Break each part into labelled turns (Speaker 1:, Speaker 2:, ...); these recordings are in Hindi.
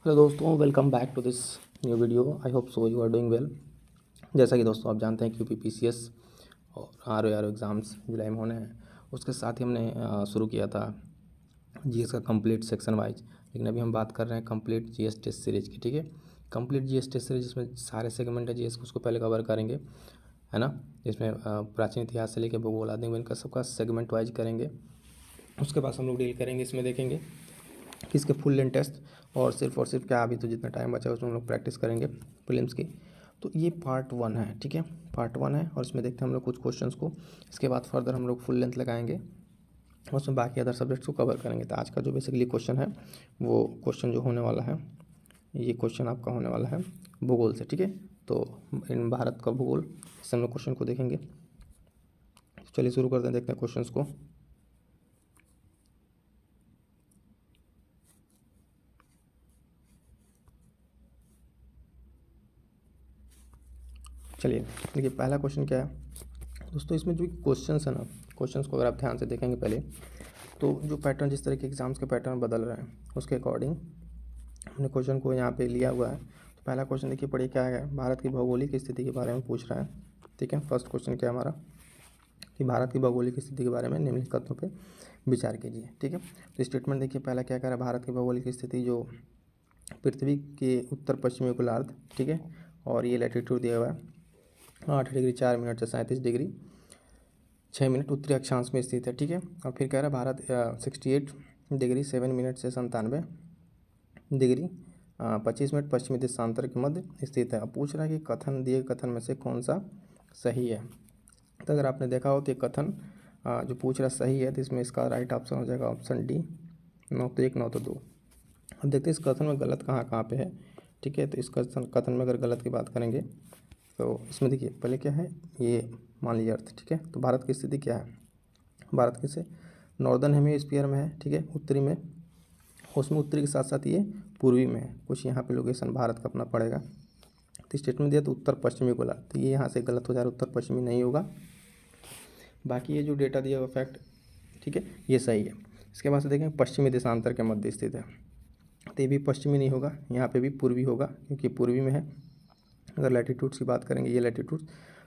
Speaker 1: हेलो दोस्तों, welcome back to this new video. I hope so you are doing well. जैसा कि दोस्तों आप जानते हैं QPPCS और RO एग्ज़ाम्स जुलाई में होने हैं। उसके साथ ही हमने शुरू किया था GS का कंप्लीट सेक्शन वाइज। लेकिन अभी हम बात कर रहे हैं कंप्लीट GS टेस्ट सीरीज़ की। ठीक है, कंप्लीट GS टेस्ट सीरीज जिसमें सारे सेगमेंट है GS को, उसको पहले कवर करेंगे, है ना। इसमें प्राचीन इतिहास से लेकर भूगोल आदि इनका सबका सेगमेंट वाइज करेंगे। उसके बाद हम लोग डील करेंगे, इसमें देखेंगे कि इसके फुल लेंथ टेस्ट और सिर्फ क्या, अभी तो जितना टाइम बचा है उसमें हम लोग प्रैक्टिस करेंगे प्रीलिम्स की। तो ये पार्ट 1 है, ठीक है, पार्ट 1 है। और इसमें देखते हैं हम लोग कुछ क्वेश्चंस को। इसके बाद फर्दर हम लोग फुल लेंथ लगाएंगे और उसमें बाकी अदर सब्जेक्ट्स को कवर करेंगे। तो आज का जो बेसिकली क्वेश्चन है, वो क्वेश्चन जो होने वाला है, ये क्वेश्चन आपका होने वाला है भूगोल से। ठीक है, तो इन भारत का भूगोल से हम लोग क्वेश्चन को देखेंगे। चलिए शुरू करते हैं, देखते हैं क्वेश्चंस को। चलिए देखिए, पहला क्वेश्चन क्या है दोस्तों। इसमें जो क्वेश्चंस है ना, क्वेश्चंस को अगर आप ध्यान से देखेंगे पहले, तो जो पैटर्न, जिस तरह के एग्जाम्स के पैटर्न बदल रहे हैं उसके अकॉर्डिंग हमने क्वेश्चन को यहाँ पे लिया हुआ है। तो पहला क्वेश्चन देखिए, पढ़िए क्या है। भारत की भौगोलिक स्थिति के बारे में पूछ रहा है। ठीक है, फर्स्ट क्वेश्चन क्या है हमारा कि भारत की भौगोलिक स्थिति के बारे में निम्नलिखित कथनों पे विचार कीजिए। ठीक है, तो स्टेटमेंट देखिए, पहला क्या कह रहा है, भारत की भौगोलिक स्थिति जो पृथ्वी के उत्तर पश्चिमी गोलार्ध, ठीक है, और ये लैटिट्यूड दिया हुआ है 8 डिग्री 4 मिनट से 37 डिग्री 6 मिनट उत्तरी अक्षांश में स्थित है। ठीक है, और फिर कह रहा है भारत 68 डिग्री 7 मिनट से 97 डिग्री 25 मिनट पश्चिमी देशांतर के मध्य स्थित है। अब पूछ रहा है कि कथन, दिए कथन में से कौन सा सही है। तो अगर आपने देखा हो तो ये कथन जो पूछ रहा सही है, तो इसमें इसका राइट ऑप्शन हो जाएगा ऑप्शन डी, 9 तो 1 9 तो 2। अब देखते हैं इस कथन में गलत कहाँ कहाँ पे है। ठीक है, तो इस कथन में अगर गलत की बात करेंगे तो इसमें देखिए, पहले क्या है, ये मान लीजिए अर्थ। ठीक है, तो भारत की स्थिति क्या है, भारत किसे नॉर्दर्न हेमिस्फीयर में है। ठीक है, उत्तरी में, उसमें उत्तरी के साथ साथ ये पूर्वी में है। कुछ यहाँ पे लोकेशन भारत का अपना पड़ेगा। तो स्टेटमेंट दिया तो उत्तर पश्चिमी गोला, तो ये यहाँ से गलत हो जा रहा है, उत्तर पश्चिमी नहीं होगा। बाकी ये जो डेटा दिया हुआ फैक्ट, ठीक है, ये सही है। इसके बाद से देखें पश्चिमी देशांतर के मध्य स्थित है, तो ये भी पश्चिमी नहीं होगा, यहाँ पे भी पूर्वी होगा क्योंकि पूर्वी में है। अगर लैटिट्यूड्स की बात करेंगे, ये लैटिट्यूड,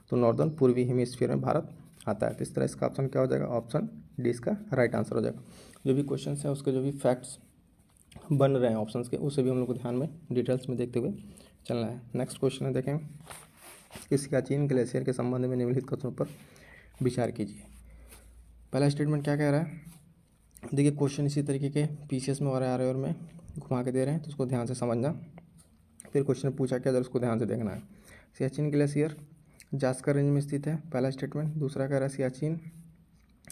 Speaker 1: तो नॉर्दर्न पूर्वी हेमिस्फीयर में भारत आता है। तो इस तरह इसका ऑप्शन क्या हो जाएगा, ऑप्शन डी इसका राइट आंसर हो जाएगा। जो भी क्वेश्चन है उसके जो भी फैक्ट्स बन रहे हैं ऑप्शंस के, उसे भी हम लोग को ध्यान में डिटेल्स में देखते हुए चलना है। नेक्स्ट क्वेश्चन है, देखें कि सियाचिन ग्लेशियर के संबंध में निम्नलिखित कथनों पर विचार कीजिए। पहला स्टेटमेंट क्या कह रहा है, देखिए क्वेश्चन इसी तरीके के PCS में और RO में घुमा के दे रहे हैं, तो उसको ध्यान से समझना। फिर क्वेश्चन पूछा क्या, उसको ध्यान से देखना है। सियाचिन ग्लेशियर जास्कर रेंज में स्थित है, पहला स्टेटमेंट। दूसरा कह रहा है सियाचिन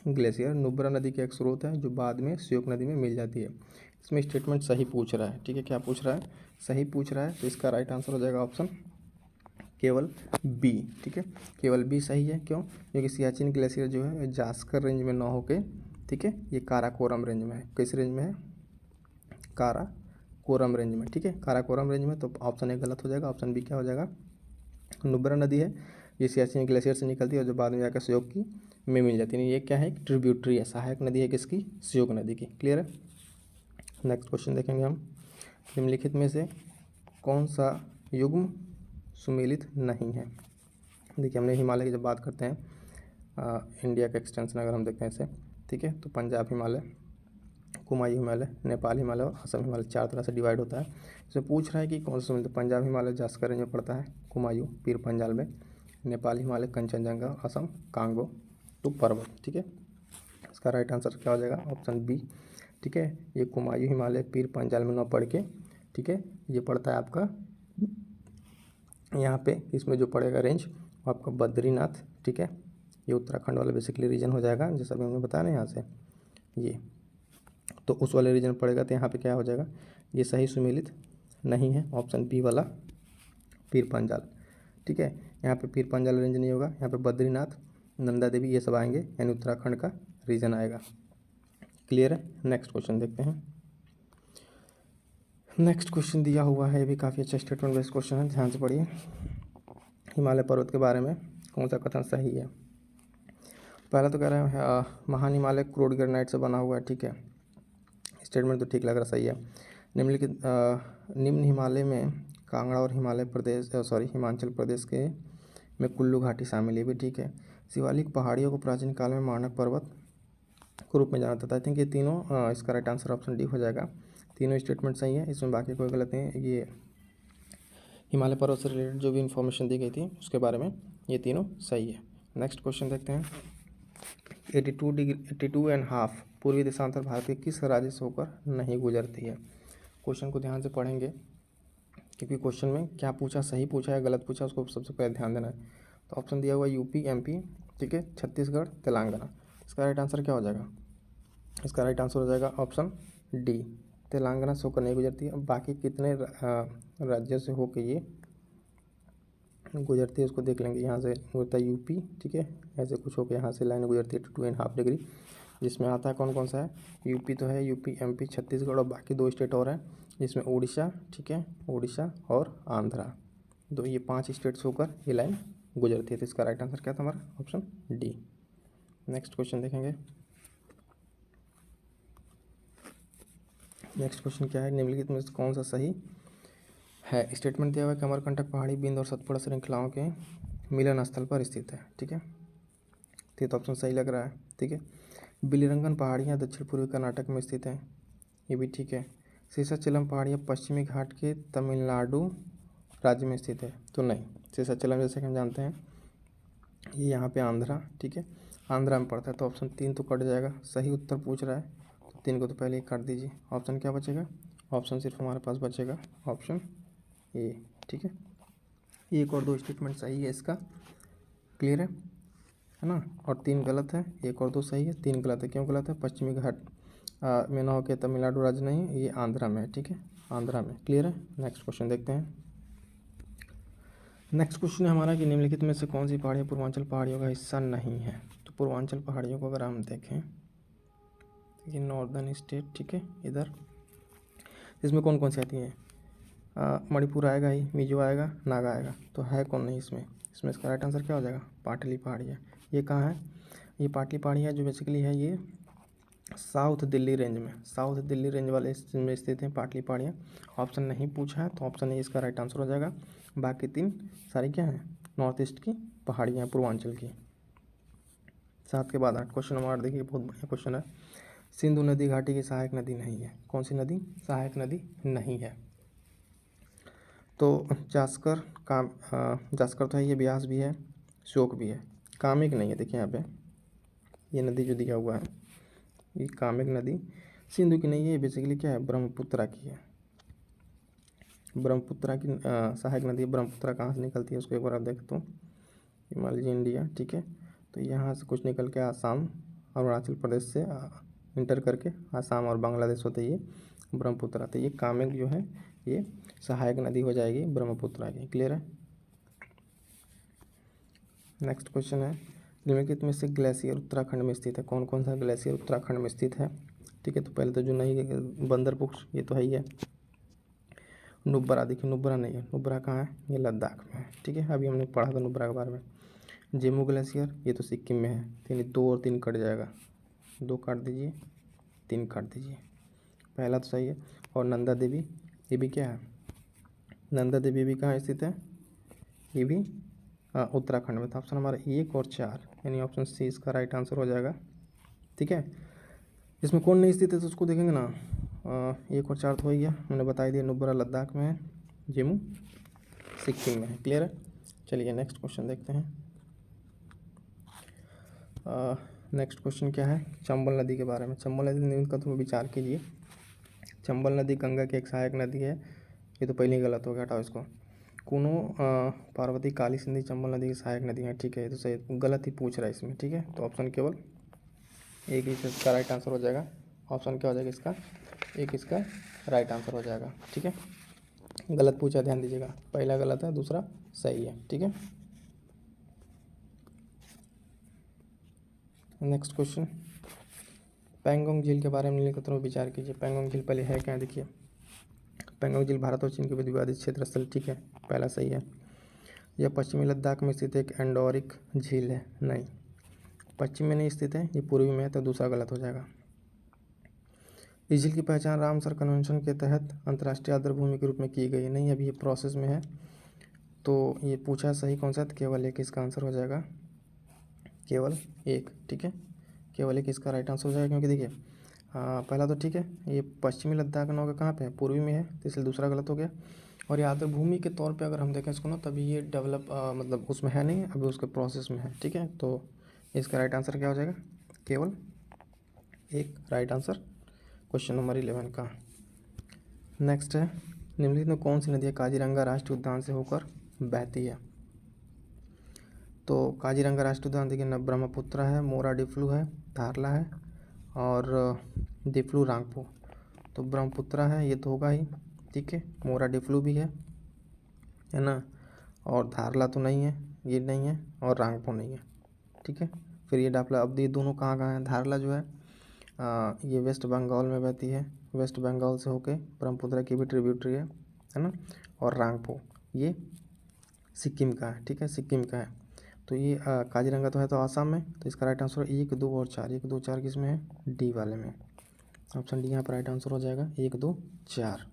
Speaker 1: ग्लेशियर नुब्रा नदी का एक स्रोत है जो बाद में श्योक नदी में मिल जाती है। इसमें स्टेटमेंट सही पूछ रहा है। ठीक है, क्या पूछ रहा है, सही पूछ रहा है, तो इसका राइट आंसर हो जाएगा ऑप्शन केवल बी। ठीक है, केवल बी सही है। क्यों, क्योंकि सियाचिन ग्लेशियर जो है जास्कर रेंज में ना होके, ठीक है, ये काराकोरम रेंज में है। किस रेंज में है, काराकोरम रेंज में। ठीक है, काराकोरम रेंज में, तो ऑप्शन ए गलत हो जाएगा, ऑप्शन बी क्या हो जाएगा, नुब्रा नदी है, ये सियाचिन ग्लेशियर से निकलती है और जो बाद में जाकर श्योक की में मिल जाती है। ये क्या है, एक ट्रिब्यूटरी है, सहायक नदी है किसकी, श्योक नदी की। क्लियर है। नेक्स्ट क्वेश्चन देखेंगे हम, निम्नलिखित में से कौन सा युग्म सुमेलित नहीं है। देखिए, हमने हिमालय की जब बात करते हैं, इंडिया का एक्सटेंशन अगर हम देखते हैं इसे, ठीक है, तो पंजाब हिमालय, कुमायूं हिमालय, नेपाल हिमालय और असम हिमालय, 4 तरह से डिवाइड होता है। इसे पूछ रहा है कि कौन सा सुमेलित, पंजाब हिमालय जास्कर रेंज में पड़ता है, कुमायूं पीर पंजाल में, नेपाल हिमालय कंचनजंगा, असम कांगो तो पर्वत। ठीक है, इसका राइट आंसर क्या हो जाएगा, ऑप्शन बी। ठीक है, ये कुमायूं हिमालय पीर पंजाल में न पढ़ के, ठीक है, ये पड़ता है आपका यहाँ पे, इसमें जो पड़ेगा रेंज वो आपका बद्रीनाथ। ठीक है, ये उत्तराखंड वाला बेसिकली रीजन हो जाएगा, जैसा भी हमने बताया ना यहाँ से, ये तो उस वाले रीजन पड़ेगा। तो यहाँ पे क्या हो जाएगा, ये सही सुमेलित नहीं है, ऑप्शन बी वाला पीर पंजाल। ठीक है, यहाँ पे पीर पंजाल रेंज नहीं होगा, यहाँ पे बद्रीनाथ, नंदा देवी ये सब आएंगे, यानी उत्तराखंड का रीजन आएगा। क्लियर है। नेक्स्ट क्वेश्चन देखते हैं। नेक्स्ट क्वेश्चन दिया हुआ है, ये भी काफ़ी अच्छा स्टेटमेंट बेस्ड क्वेश्चन है, ध्यान से पढ़िए। हिमालय पर्वत के बारे में कौन सा कथन सही है। पहला तो कह रहा है महान हिमालय क्रूड ग्रेनाइट से बना हुआ है। ठीक है, स्टेटमेंट तो ठीक लग रहा, सही है। निम्न हिमालय में कांगड़ा और हिमाचल प्रदेश के में कुल्लू घाटी शामिल है भी ठीक है। शिवालिक पहाड़ियों को प्राचीन काल में मानक पर्वत के रूप में जाना जाता है। आई थिंक ये तीनों इसका राइट आंसर ऑप्शन डी हो जाएगा। तीनों स्टेटमेंट सही है, इसमें बाकी कोई गलत नहीं है। ये हिमालय पर्वत से रिलेटेड जो भी इन्फॉर्मेशन दी गई थी उसके बारे में ये तीनों सही है। नेक्स्ट क्वेश्चन देखते हैं। 82.5 पूर्वी देशांतर भारत के किस राज्य से होकर नहीं गुजरती है? क्वेश्चन को ध्यान से पढ़ेंगे क्योंकि क्वेश्चन में क्या पूछा, सही पूछा या गलत पूछा, उसको सबसे पहले ध्यान देना है। तो ऑप्शन दिया हुआ यूपी, एमपी, ठीक है, छत्तीसगढ़, तेलंगाना। इसका राइट आंसर क्या हो जाएगा? इसका राइट आंसर हो जाएगा ऑप्शन डी, तेलंगाना से होकर नहीं गुजरती है। बाकी कितने राज्यों से होकर ये गुजरती है उसको देख लेंगे। यहाँ से होता है यूपी, ठीक है, ऐसे कुछ होकर यहाँ से लाइन गुजरती है 2.5 डिग्री, जिसमें आता है कौन कौन सा है? यूपी तो है, यूपी, एमपी, छत्तीसगढ़ और बाकी 2 स्टेट और हैं जिसमें उड़ीसा, ठीक है, उड़ीसा और आंध्रा, दो, ये 5 स्टेट से होकर ये लाइन गुजरती है। तो इसका राइट आंसर क्या था हमारा? Option D. नेक्स्ट क्वेश्चन देखेंगे। नेक्स्ट क्वेश्चन क्या है? निम्नलिखित में से कौन सा सही है? स्टेटमेंट दिया हुआ है कि अमरकंटक पहाड़ी बिंद और सतपुड़ा श्रृंखलाओं के मिलन स्थल पर स्थित है, ठीक है, तो ऑप्शन सही लग रहा है, ठीक है। बिलिरंगन पहाड़ियाँ दक्षिण पूर्वी कर्नाटक में स्थित हैं, ये भी ठीक है। शेषाचलम पहाड़ियाँ पश्चिमी घाट के तमिलनाडु राज्य में स्थित है, तो नहीं। शेषाचलम जैसे कि हम जानते हैं ये यहाँ पे आंध्रा, ठीक है, आंध्रा में पड़ता है, तो ऑप्शन 3 तो कट जाएगा। सही उत्तर पूछ रहा है तो 3 को तो पहले ही काट दीजिए। ऑप्शन क्या बचेगा? ऑप्शन सिर्फ हमारे पास बचेगा ऑप्शन ए, ठीक है। 1 और 2 स्टेटमेंट सही है इसका, क्लियर है ना, और 3 गलत है। 1 और 2 सही है, 3 गलत है। क्यों गलत है? पश्चिमी घाट में ना होकर तमिलनाडु राज्य नहीं, ये आंध्रा में है, ठीक है, आंध्रा में, क्लियर है। नेक्स्ट क्वेश्चन देखते हैं। नेक्स्ट क्वेश्चन है हमारा कि निम्नलिखित में से कौन सी पहाड़ियाँ पूर्वांचल पहाड़ियों का हिस्सा नहीं है? तो पूर्वांचल पहाड़ियों को अगर हम देखें, ये नॉर्दर्न स्टेट, ठीक है, इधर इसमें कौन कौन सी आती हैं? मणिपुर आएगा ही, मिजो आएगा, नागा आएगा, तो है कौन नहीं इसमें? इसमें इसका राइट आंसर क्या हो जाएगा? पाटली पहाड़ियाँ। ये कहाँ है? ये पाटली पहाड़ियाँ जो बेसिकली है ये साउथ दिल्ली रेंज में, साउथ दिल्ली रेंज वाले में स्थित हैं पाटली पहाड़ियाँ। ऑप्शन नहीं पूछा है तो ऑप्शन ए इसका राइट आंसर हो जाएगा। बाकी 3 सारी क्या हैं? नॉर्थ ईस्ट की पहाड़ियाँ, पूर्वांचल की। 7 के बाद 8, क्वेश्चन नंबर 8 देखिए, बहुत बढ़िया क्वेश्चन है। सिंधु नदी घाटी की सहायक नदी नहीं है। कौन सी नदी सहायक नदी नहीं है? तो जास्कर तो है, ये ब्यास भी है, श्योक भी है, कामेक नहीं है। देखिए यहाँ पे ये नदी जो दिया हुआ है ये कामेक नदी सिंधु की नहीं है, ये बेसिकली क्या है? ब्रह्मपुत्रा की है। ब्रह्मपुत्रा की सहायक नदी। ब्रह्मपुत्रा कहाँ से निकलती है उसको एक बार आप देख तो, हिमालय इंडिया, ठीक है, तो यहाँ से कुछ निकल के आसाम और अरुणाचल प्रदेश से इंटर करके आसाम और बांग्लादेश होते ये ब्रह्मपुत्रा। तो ये कामेक जो है ये सहायक नदी हो जाएगी ब्रह्मपुत्रा की, क्लियर है। नेक्स्ट क्वेश्चन है, निम्नलिखित में से ग्लेशियर उत्तराखंड में स्थित है। कौन कौन सा ग्लेशियर उत्तराखंड में स्थित है? ठीक है, तो पहले तो जो नहीं, बंदरपुर ये तो है ही है। नुब्रा, देखिए नुब्रा नहीं है, नुब्रा कहाँ है? ये लद्दाख में है, ठीक है, अभी हमने पढ़ा था नुब्रा के बारे में। जेमू ग्लेशियर ये तो सिक्किम में है, यानी 2 और 3 कट जाएगा, 2 काट दीजिए, 3 काट दीजिए, पहला तो सही है। और नंदा देवी ये भी क्या है? नंदा देवी भी कहाँ स्थित है? ये भी उत्तराखंड में। तो ऑप्शन हमारा 1 और 4 यानी ऑप्शन सी इसका राइट आंसर हो जाएगा, ठीक है। इसमें कौन नहीं स्थित है तो उसको देखेंगे ना, 1 और 4 तो हो ही गया, मैंने बता दिया। नुब्रा लद्दाख में है, जेमू सिक्किम में है, क्लियर है। चलिए नेक्स्ट क्वेश्चन देखते हैं। नेक्स्ट क्वेश्चन क्या है? चंबल नदी के बारे में। चंबल नदी का थोड़ा विचार कीजिए। चंबल नदी गंगा की एक सहायक नदी है, ये तो पहले ही गलत हो गया, हटाओ इसको। कूनो पार्वती, काली सिंधी चंबल नदी की सहायक नदी है, ठीक है, ये तो सही, गलत ही पूछ रहा है इसमें, ठीक है, तो ऑप्शन केवल एक ही इसका राइट आंसर हो जाएगा। ऑप्शन क्या हो जाएगा इसका? एक इसका राइट आंसर हो जाएगा, ठीक है। गलत पूछा, ध्यान दीजिएगा, पहला गलत है, दूसरा सही है, ठीक है। नेक्स्ट क्वेश्चन, पैंगोंग झील के बारे में निम्नलिखित में विचार कीजिए। पैंगोंग झील पहले है क्या? देखिए, पैंगोंग झील भारत और चीन के विवादित क्षेत्र स्थल, ठीक है, पहला सही है। यह पश्चिमी लद्दाख में स्थित एक एंडोरिक झील है, नहीं, पश्चिम में नहीं स्थित है, ये पूर्वी में है, तो दूसरा गलत हो जाएगा। इस झील की पहचान रामसर कन्वेंशन के तहत अंतर्राष्ट्रीय आर्द्रभूमि के रूप में की गई है। नहीं, अभी ये प्रोसेस में है। तो ये पूछा सही कौन सा है, तो केवल एक इसका आंसर हो जाएगा, केवल एक। ठीक है, केवल एक इसका राइट आंसर हो जाएगा, क्योंकि देखिए पहला तो ठीक है, ये पश्चिमी लद्दाख नौ के कहाँ पे है, पूर्वी में है, तो इसलिए दूसरा गलत हो गया। और ये आर्द्रभूमि के तौर पे अगर हम देखें इसको ना, तभी ये डेवलप मतलब उसमें है नहीं, अभी उसके प्रोसेस में है। ठीक है, तो इसका राइट आंसर क्या हो जाएगा, केवल एक राइट आंसर क्वेश्चन नंबर 11 का। नेक्स्ट है, निम्नलिखित में कौन सी नदी काजीरंगा राष्ट्रीय उद्यान से होकर बहती है। तो काजीरंगा राष्ट्रीय उद्यान देखिए न, ब्रह्मपुत्र है, मोरा डिफ्लू है, धारला है और डिफ्लू रांगपो। तो ब्रह्मपुत्र है, ये तो होगा ही। ठीक है, मोरा डिफ्लू भी है ना, और धारला तो नहीं है, ये नहीं है, और रांगपो नहीं है। ठीक है, फिर ये डाफला, अब ये दोनों कहाँ कहाँ है, धारला जो है ये वेस्ट बंगाल में बहती है, वेस्ट बंगाल से होके ब्रह्मपुत्र की भी ट्रिब्यूटरी है ना, और रांगपो ये सिक्किम का है। ठीक है, सिक्किम का है। तो ये काजीरंगा तो है तो आसाम में, तो इसका राइट आंसर 1, 2 और 4। 1, 2, 4 किस में है, डी वाले में। ऑप्शन डी यहाँ पर राइट आंसर हो जाएगा, 1, 2, 4।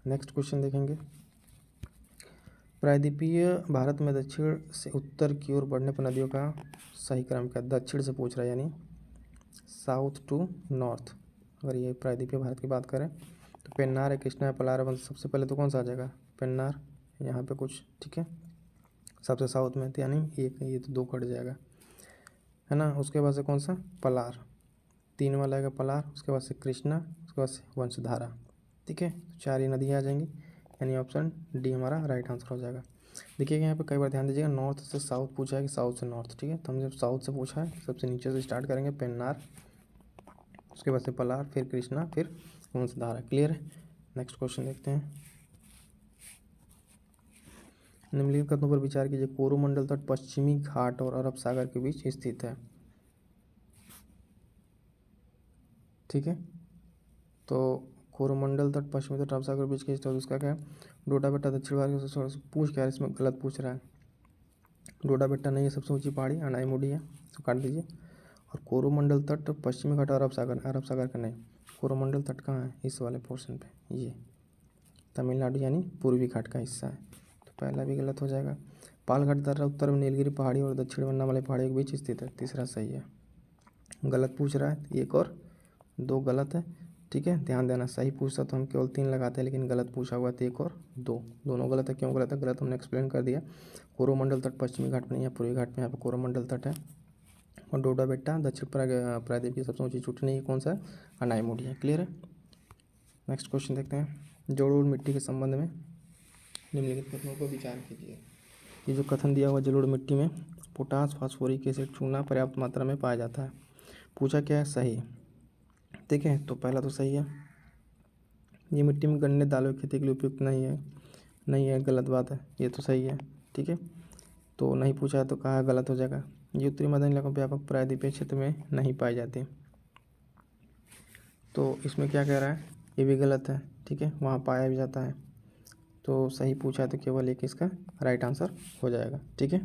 Speaker 1: नेक्स्ट क्वेश्चन देखेंगे, प्रायद्वीपीय भारत में दक्षिण से उत्तर की ओर बढ़ने पर नदियों का सही क्रम क्या, दक्षिण से पूछ रहा है, यानी साउथ टू नॉर्थ। अगर ये प्रायद्वीपीय भारत की बात करें तो पेन्नार है, कृष्णा है, पलार है, सबसे पहले तो कौन सा आ जाएगा, पेन्नार यहाँ पे कुछ। ठीक है, सबसे साउथ में, तो यानी ये तो 2 कट जाएगा, है ना। उसके बाद से कौन सा, पलार, 3 वाला आएगा पलार, उसके बाद से कृष्णा, उसके बाद से वंशधारा। ठीक है, 4 ही नदियाँ आ जाएंगी, यानी ऑप्शन डी हमारा राइट आंसर हो जाएगा। देखिएगा यहाँ पे कई बार ध्यान दीजिएगा, नॉर्थ से साउथ पूछा है कि साउथ से नॉर्थ। ठीक है, तो हम जब साउथ से पूछा है, सबसे नीचे से स्टार्ट करेंगे, पेन्नार, उसके बाद से पलार, फिर कृष्णा, फिर वंशधारा। क्लियर है। नेक्स्ट क्वेश्चन देखते हैं, निम्नलिखित कथनों पर विचार कीजिए, कोरोमंडल तट पश्चिमी घाट और अरब सागर के बीच स्थित है। ठीक है, तो कोरोमंडल तट पश्चिमी तट अरब सागर के बीच के स्थित है, उसका क्या है, डोडा बेट्टा दक्षिण भारत के, पूछ क्या है इसमें, गलत पूछ रहा है। डोडा बेट्टा नहीं है, सबसे ऊंची पहाड़ी अनाईमुडी है, तो काट दीजिए। और कोरोमंडल तट पश्चिमी घाट अरब सागर का नहीं, कोरोमंडल तट कहाँ है, इस वाले पोर्शन पे, ये तमिलनाडु यानी पूर्वी घाट का हिस्सा है, तो पहला भी गलत हो जाएगा। पालघाट दर्रा उत्तर में नीलगिरी पहाड़ी और दक्षिण में अन्नामलई पहाड़ी के बीच स्थित है, तीसरा सही है। गलत पूछ रहा है, 1 और 2 गलत है। ठीक है, ध्यान देना, सही पूछता तो हम केवल 3 लगाते हैं, लेकिन गलत पूछा हुआ तो 1 और 2 दोनों गलत है। क्यों गलत है, गलत हमने एक्सप्लेन कर दिया। कोरोमंडल तट पश्चिमी घाट में नहीं है, पूर्वी घाट में, यहाँ पर कोरोमंडल तट है। और डोडा बेट्टा दक्षिण प्रायद्वीप की सबसे ऊंची चोटी नहीं है, कौन सा है, अनाईमुडी है। क्लियर है। नेक्स्ट क्वेश्चन देखते हैं, जलोढ़ मिट्टी के संबंध में निम्नलिखित कथनों पर विचार कीजिए। ये जो कथन दिया हुआ, जलोढ़ मिट्टी में पोटास फास्फोरिक एसिड चूना पर्याप्त मात्रा में पाया जाता है, पूछा क्या है, सही। ठीक है, तो पहला तो सही है, ये मिट्टी में गन्ने दालों की खेती के लिए उपयुक्त नहीं है, गलत बात है, ये तो सही है। ठीक है, तो नहीं पूछा है तो कहा गलत हो जाएगा। ये उत्तरी मैदानी इलाकों व्यापक प्रायद्वीपीय क्षेत्र में नहीं पाई जाती, तो इसमें क्या कह रहा है, ये भी गलत है। ठीक है, वहाँ पाया भी जाता है, तो सही पूछा है तो केवल एक इसका राइट आंसर हो जाएगा। ठीक है।